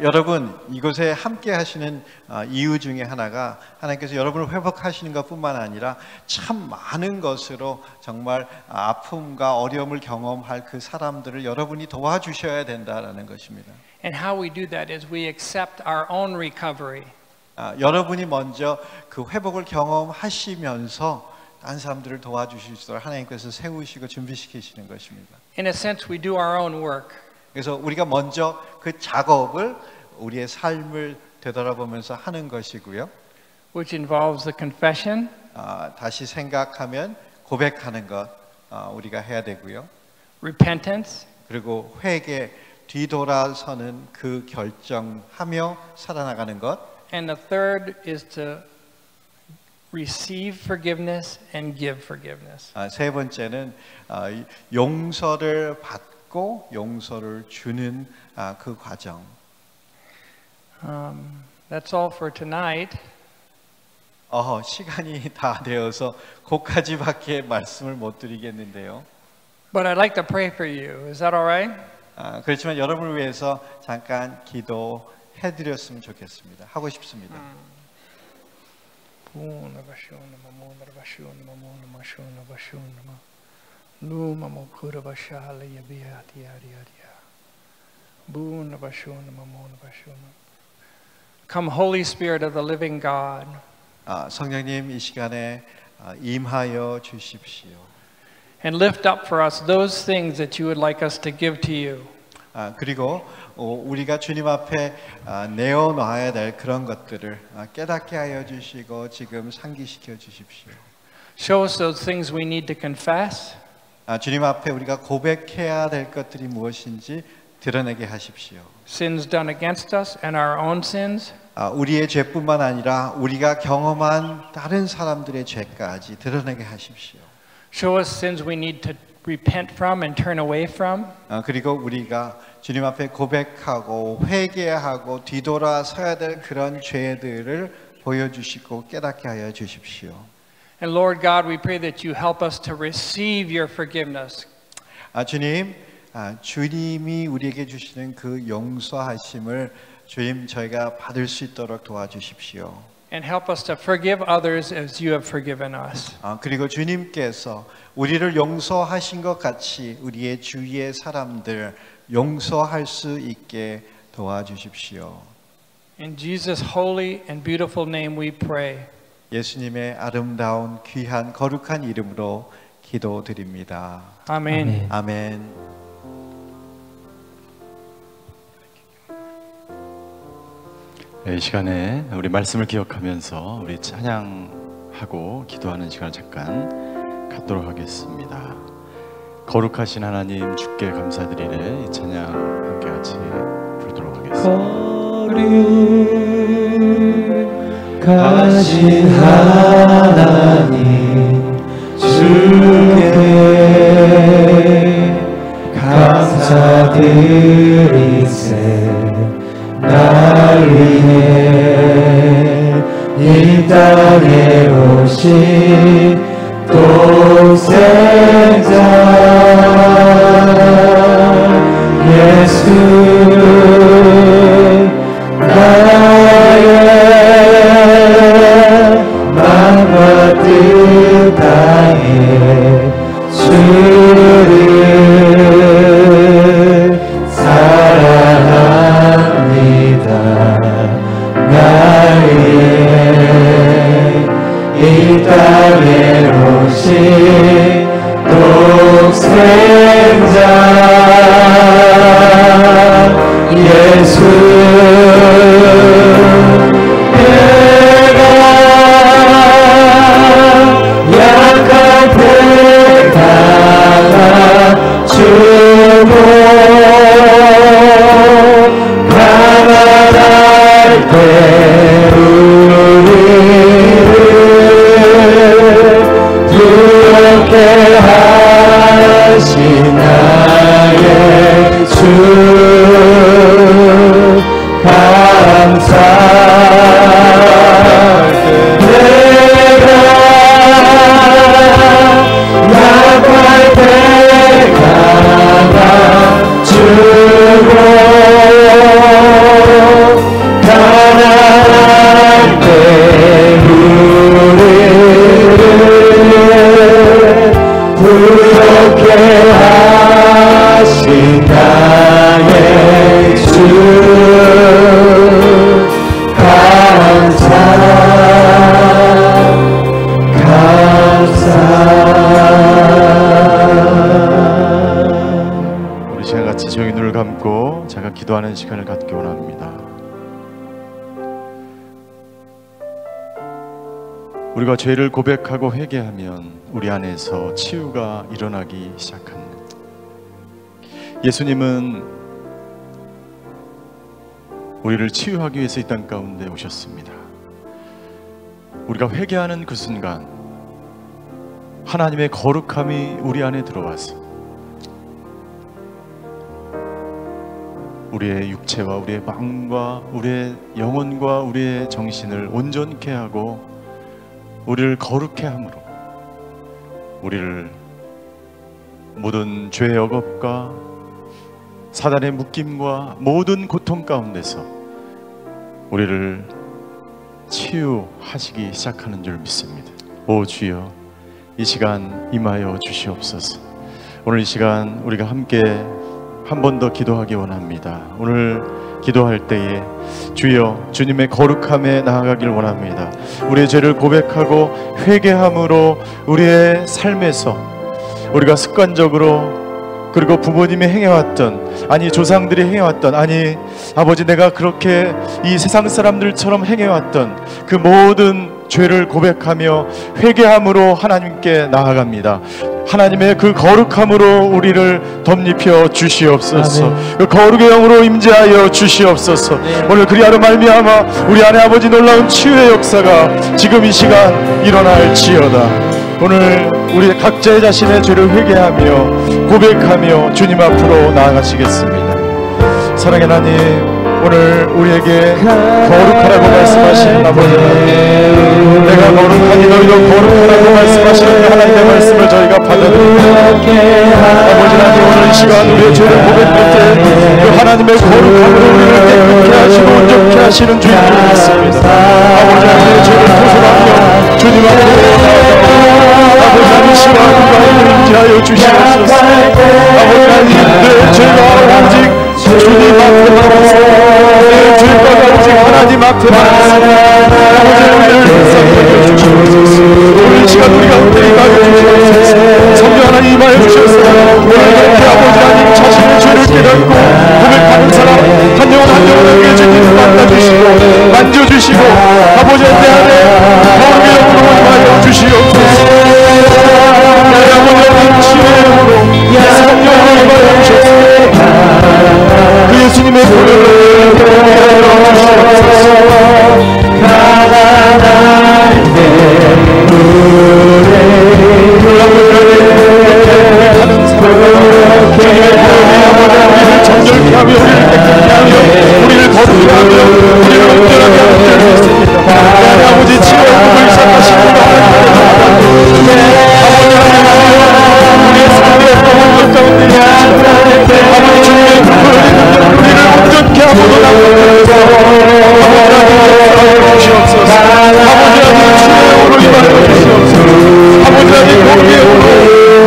여러분 이곳에 함께 하시는 이유 중에 하나가 하나님께서 여러분을 회복하시는 것뿐만 아니라 참 많은 것으로 정말 아픔과 어려움을 경험할 그 사람들을 여러분이 도와주셔야 된다라는 것입니다. And how we do that is we accept our own recovery. 여러분이 먼저 그 회복을 경험하시면서 다른 사람들을 도와주실 수 있도록 하나님께서 세우시고 준비시키시는 것입니다. In a sense, we do our own work. 그래서 우리가 먼저 그 작업을 우리의 삶을 되돌아보면서 하는 것이고요. Which involves the confession. 다시 생각하면 고백하는 것 우리가 해야 되고요. Repentance. 그리고 회개 뒤돌아서는 그 결정하며 살아나가는 것. And the third is to receive forgiveness and give forgiveness. 세 번째는 용서를 받고 용서를 주는 그 과정. That's all for tonight. 시간이 다 되어서 거기까지밖에 말씀을 못 드리겠는데요. But I'd like to pray for you. Is that all right? 그렇지만 여러분을 위해서 잠깐 기도해드렸으면 좋겠습니다. 하고 싶습니다. Come, Holy Spirit of the living God. 성령님 이 시간에 임하여 주십시오. And lift up for us those things that you would like us to give to you. 그리고 우리가 주님 앞에 내어놔야 될 그런 것들을 깨닫게 하여 주시고 지금 상기시켜 주십시오. Show us those things we need to confess. 주님 앞에 우리가 고백해야 될 것들이 무엇인지 드러내게 하십시오. Sins done against us and our own sins. 우리의 죄뿐만 아니라 우리가 경험한 다른 사람들의 죄까지 드러내게 하십시오. Show us sins we need to repent from and turn away from. 그리고 우리가 주님 앞에 고백하고 회개하고 뒤돌아서야 될 그런 죄들을 보여주시고 깨닫게 하여 주십시오. And Lord God, we pray that you help us to receive your forgiveness. 주님, 주님이 우리에게 주시는 그 용서하심을 주님 저희가 받을 수 있도록 도와주십시오. And help us to forgive others as you have forgiven us. 그리고 주님께서 우리를 용서하신 것 같이 우리의 주위의 사람들 용서할 수 있게 도와주십시오. In Jesus' holy and beautiful name we pray. 예수님의 아름다운 귀한 거룩한 이름으로 기도드립니다. 아멘. 아멘. 이 시간에 우리 말씀을 기억하면서 우리 찬양하고 기도하는 시간을 잠깐 갖도록 하겠습니다. 거룩하신 하나님 주께 감사드리네. 이 찬양 함께 같이 부르도록 하겠습니다. 거룩하신 하나님 주께 감사드리세. 날 위해 이 땅에 오신 독생자 예수 나의 마음과 뜻 다해 주를 날 위해 이 땅에 오신 독생자 예수 내가 약할 때 감아주고 가난할 때 우리를 두렵게 하신 나의 주 감사. 내가 약할 때 감아주고 가난할 때 우리를 부족해 하신 나의 주 감사. 우리 시간 같이 조용히 눈을 감고 제가 기도하는 시간을 갖기 원합니다. 우리가 죄를 고백하고 회개하면 우리 안에서 치유가 일어나기 시작합니다. 예수님은 우리를 치유하기 위해서 이 땅 가운데 오셨습니다. 우리가 회개하는 그 순간 하나님의 거룩함이 우리 안에 들어와서 우리의 육체와 우리의 마음과 우리의 영혼과 우리의 정신을 온전케 하고 우리를 거룩케 함으로 우리를 모든 죄의 억압과 사단의 묶임과 모든 고통 가운데서 우리를 치유하시기 시작하는 줄 믿습니다. 오 주여, 이 시간 임하여 주시옵소서. 오늘 이 시간 우리가 함께 한 번 더 기도하기 원합니다. 오늘 기도할 때에 주여, 주님의 거룩함에 나아가길 원합니다. 우리의 죄를 고백하고 회개함으로 우리의 삶에서 우리가 습관적으로, 그리고 부모님이 행해왔던, 아니 조상들이 행해왔던, 아니 아버지 내가 그렇게 이 세상 사람들처럼 행해왔던 그 모든 죄를 고백하며 회개함으로 하나님께 나아갑니다. 하나님의 그 거룩함으로 우리를 덧입혀 주시옵소서. 아멘. 그 거룩의 영으로 임재하여 주시옵소서. 네. 오늘 그리하여 말미암아 우리 안에 아버지 놀라운 치유의 역사가 지금 이 시간 일어날지어다. 오늘 우리 각자의 자신의 죄를 회개하며 고백하며 주님 앞으로 나아가시겠습니다. 사랑의 하나님, 오늘 우리에게 거룩하라고 말씀하시는 아버지 하나님, 내가 거룩하니 너희도 거룩하라고 말씀하시는 하나님의 말씀을 저희가 받아들입니다. 아버지 하나님, 오늘 이 시간 우리의 죄를 고백할 때 그 하나님의 거룩함으로 우리를 깨끗게 하시고 온전케 하시는 주님을 믿습니다. 아버지 하나님의 죄를 토설하며 주님 앞으로 나아가고 아버지 하나님, 이 시간 우리가 임재하여 주시옵소서. 아버지 하나님, 내 죄가 오직 주님 앞에만 내 죄가 오직 하나님 앞에만 아버지 우리를 불쌍히 주시옵소서. 오늘 이 시간 우리가 임하여 주시옵소서. 성령 하나님 임하여 주시옵소서. 오늘 이렇게 아버지 하나님 자신의 죄를 깨닫고 고백하는 사람 한 영혼 한 영혼에게 주님 만나주시고 만져주시고 아버지 내 안에 거룩의 영으로 임하여 주시옵소서. 내 아버지 하나님 치유의 영으로 성령으로 임하여 주시옵소서. 그 예수님의 보혈로 주시옵소서. 가난할 때 우리를 정결케 하며 우리를 깨끗게 하며 우리를 거룩게 하며 우리를 온전하게 하는 줄 믿습니다. 내 아버지 치유의 복을 시작하시고 아버지 하나님, 우리의 삶의 어떤 것 가운데 아버지 주님의 보혈이 우리를 온전케 하고 나아가소서. 주시옵소서. 아버지 하나님, 주의 영으로 임하여 주시옵소서. 아버지 하나님, 거룩의 영으로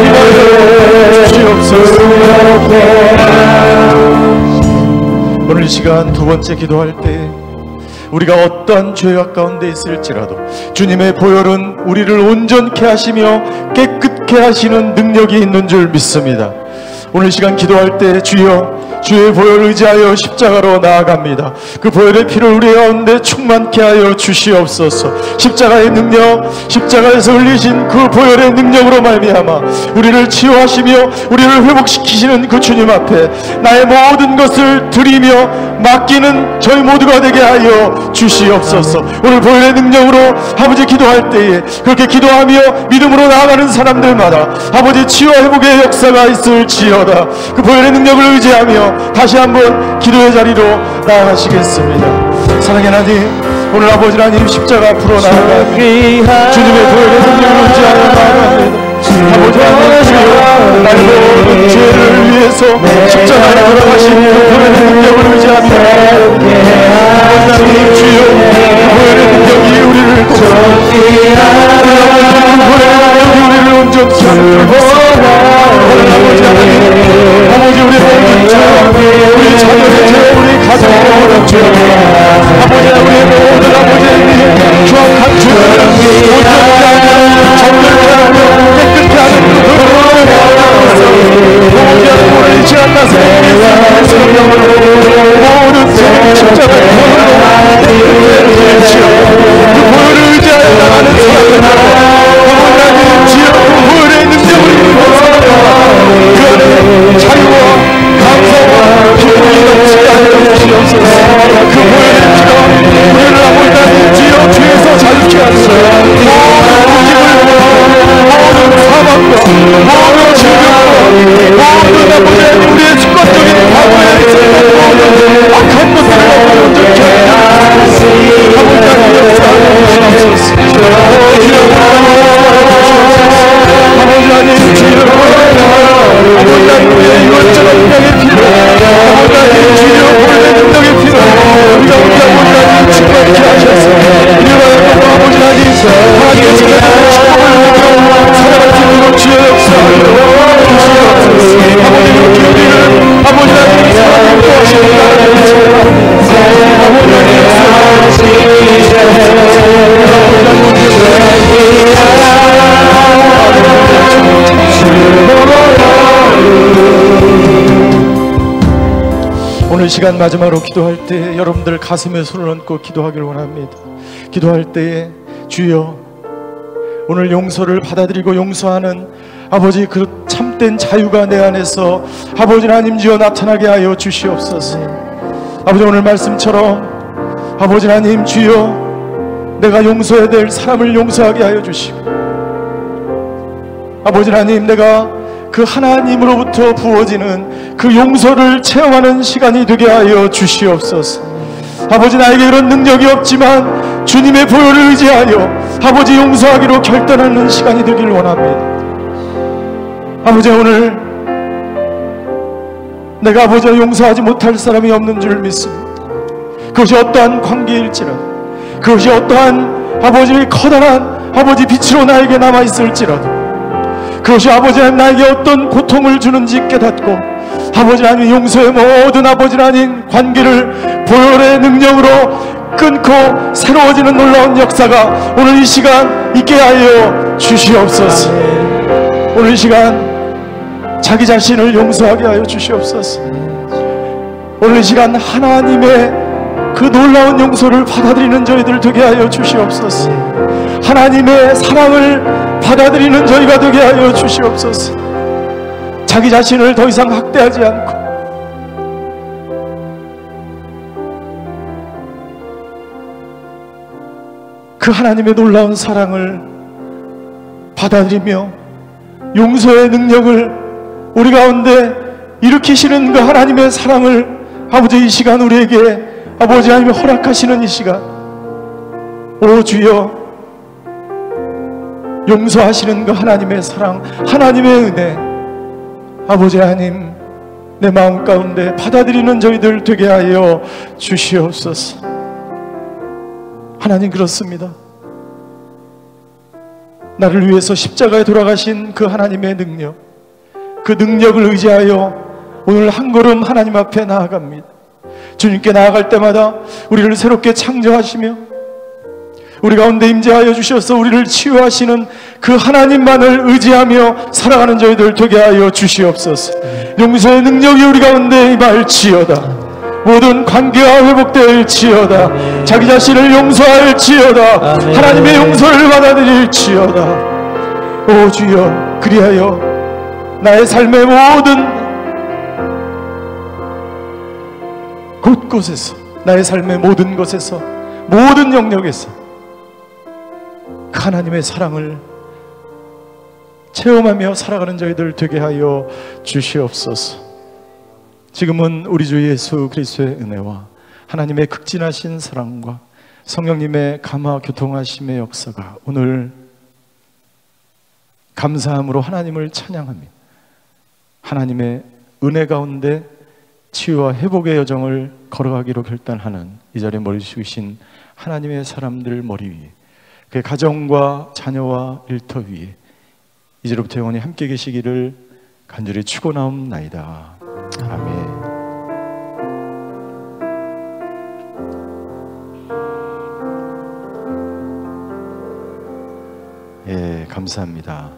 임하여 주시옵소서. 오늘 이 시간 두 번째 기도할 때 우리가 어떠한 죄악 가운데 있을지라도 주님의 보혈은 우리를 온전케 하시며 깨끗게 하시는 능력이 있는 줄 믿습니다. 오늘 이 시간 기도할 때 주여, 주의 보혈을 의지하여 십자가로 나아갑니다. 그 보혈의 피를 우리 가운데 충만케 하여 주시옵소서. 십자가의 능력, 십자가에서 흘리신 그 보혈의 능력으로 말미암아 우리를 치유하시며 우리를 회복시키시는 그 주님 앞에 나의 모든 것을 드리며 맡기는 저희 모두가 되게 하여 주시옵소서. 오늘 보혈의 능력으로 아버지 기도할 때에 그렇게 기도하며 믿음으로 나아가는 사람들마다 아버지 치유와 회복의 역사가 있을지어다. 그 보혈의 능력을 의지하며 다시 한번 기도의 자리로 나아가시겠습니다. 사랑의 하나님, 오늘 아버지 하나님 십자가 앞으로 나아갑니다. 주님의 보혈의 능력을 의지하며 나아갑니다. 아버지 하나님, 주여 나의 모든 죄를 위해서 십자가에 돌아가신 그 보혈의 능력을 의지하며 아버지 하나님, 주여 그 보혈의 능력이 우리를 돕습니다. 그 보혈의 능력이 우리를 온전케 하옵소서. 아버지 하나님, 아버지 우리 모든 죄, 우리 자녀의 죄, 우리 가정의 모든 죄, 아버지 우리의 모든 아버지 하나님 추악한 죄를 온전케 하며 정결케 하며 깨끗게 하는 그 보혈을 나아가서 아버지 하나님, 오늘 이 시간 나서는 예수님의 성령으로 모든 죄 십자가의 보혈로 깨끗게 해주시옵소서. 그 보혈을 의지하여 나가는 사람들마다 아버지 하나님, 주여 그 보혈의 능력을 입어서 그 안에 자유와 감사와 기쁨이 넘치게 하여 주시옵소서. 그 보혈의 피가 우리를 아버지 하나님, 주여 죄에서 자유케 하소서. 모든 사망과 모든 질병과 모든 아버지 하나님, 우리의 습관적인 과거에 있었던 모든 오늘 시간 마지막으로 기도할 때 여러분들 가슴에 손을 얹고 기도하길 원합니다. 기도할 때에 주여, 오늘 용서를 받아들이고 용서하는 아버지 그 참된 자유가 내 안에서 아버지 하나님 주여 나타나게 하여 주시옵소서. 아버지 오늘 말씀처럼 아버지 하나님 주여, 내가 용서해야 될 사람을 용서하게 하여 주시고, 아버지 하나님 내가 그 하나님으로부터 부어지는 그 용서를 체험하는 시간이 되게 하여 주시옵소서. 아버지 나에게 그런 능력이 없지만 주님의 보혈을 의지하여 아버지 용서하기로 결단하는 시간이 되길 원합니다. 아버지 오늘 내가 아버지와 용서하지 못할 사람이 없는 줄 믿습니다. 그것이 어떠한 관계일지라도, 그것이 어떠한 아버지의 커다란 아버지 빛으로 나에게 남아있을지라도, 그것이 아버지 하나님 나에게 어떤 고통을 주는지 깨닫고 아버지 하나님 용서의 모든 아버지 하나님 관계를 보혈의 능력으로 끊고 새로워지는 놀라운 역사가 오늘 이 시간 있게 하여 주시옵소서. 오늘 이 시간 자기 자신을 용서하게 하여 주시옵소서. 오늘 이 시간 하나님의 그 놀라운 용서를 받아들이는 저희들 되게 하여 주시옵소서. 하나님의 사랑을 받아들이는 저희가 되게 하여 주시옵소서. 자기 자신을 더 이상 학대하지 않고 그 하나님의 놀라운 사랑을 받아들이며 용서의 능력을 우리 가운데 일으키시는 그 하나님의 사랑을 아버지 이 시간 우리에게 아버지 하나님이 허락하시는 이 시간, 오 주여, 용서하시는 그 하나님의 사랑, 하나님의 은혜 아버지 하나님 내 마음 가운데 받아들이는 저희들 되게 하여 주시옵소서. 하나님 그렇습니다. 나를 위해서 십자가에 돌아가신 그 하나님의 능력, 그 능력을 의지하여 오늘 한 걸음 하나님 앞에 나아갑니다. 주님께 나아갈 때마다 우리를 새롭게 창조하시며 우리 가운데 임재하여 주셔서 우리를 치유하시는 그 하나님만을 의지하며 살아가는 저희들 되게 하여 주시옵소서. 용서의 능력이 우리 가운데 임할지어다. 모든 관계가 회복될지어다. 자기 자신을 용서할지어다. 하나님의 용서를 받아들일지어다. 오 주여, 그리하여 나의 삶의 모든 곳곳에서, 나의 삶의 모든 것에서, 모든 영역에서 그 하나님의 사랑을 체험하며 살아가는 저희들 되게 하여 주시옵소서. 지금은 우리 주 예수 그리스도의 은혜와 하나님의 극진하신 사랑과 성령님의 감화 교통하심의 역사가 오늘 감사함으로 하나님을 찬양하며 하나님의 은혜 가운데 치유와 회복의 여정을 걸어가기로 결단하는 이 자리에 머리 숙이신 하나님의 사람들 머리 위에, 그의 가정과 자녀와 일터 위에 이제로부터 영원히 함께 계시기를 간절히 축원하옵나이다. 아멘. 예, 감사합니다.